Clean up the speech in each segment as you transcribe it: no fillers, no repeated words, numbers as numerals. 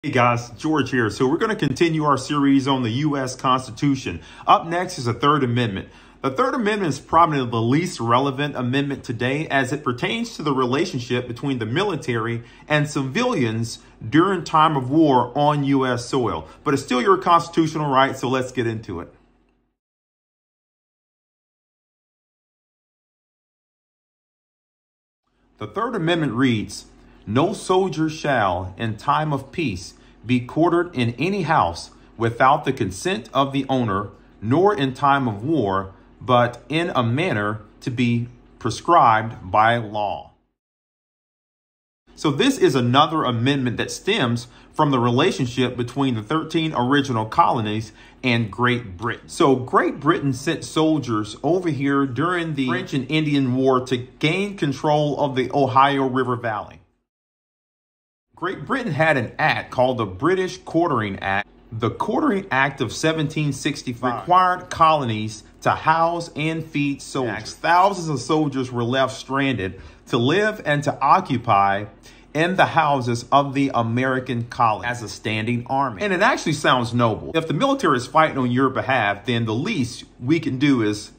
Hey guys, George here. So we're going to continue our series on the U.S. Constitution. Up next is the Third Amendment. The Third Amendment is probably the least relevant amendment today as it pertains to the relationship between the military and civilians during time of war on U.S. soil. But it's still your constitutional right, so let's get into it. The Third Amendment reads, "No soldier shall, in time of peace, be quartered in any house without the consent of the owner, nor in time of war, but in a manner to be prescribed by law." So this is another amendment that stems from the relationship between the 13 original colonies and Great Britain. So Great Britain sent soldiers over here during the French and Indian War to gain control of the Ohio River Valley. Great Britain had an act called the British Quartering Act. The Quartering Act of 1765 required colonies to house and feed soldiers. Thousands of soldiers were left stranded to live and to occupy in the houses of the American colonies as a standing army. And it actually sounds noble. If the military is fighting on your behalf, then the least we can do is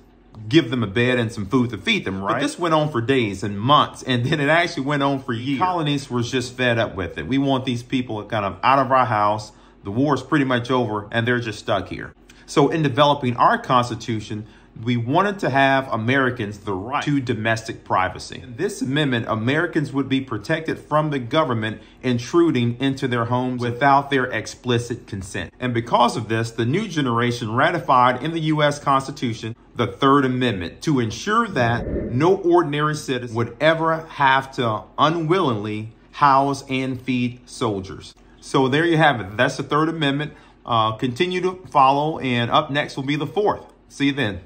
give them a bed and some food to feed them, right? But this went on for days and months, and then it actually went on for years. Colonists were just fed up with it. We want these people kind of out of our house. The war is pretty much over, and they're just stuck here. So in developing our Constitution, we wanted to have Americans the right to domestic privacy. In this amendment, Americans would be protected from the government intruding into their homes without their explicit consent. And because of this, the new generation ratified in the U.S. Constitution the Third Amendment to ensure that no ordinary citizen would ever have to unwillingly house and feed soldiers. So there you have it. That's the Third Amendment. Continue to follow, and up next will be the Fourth. See you then.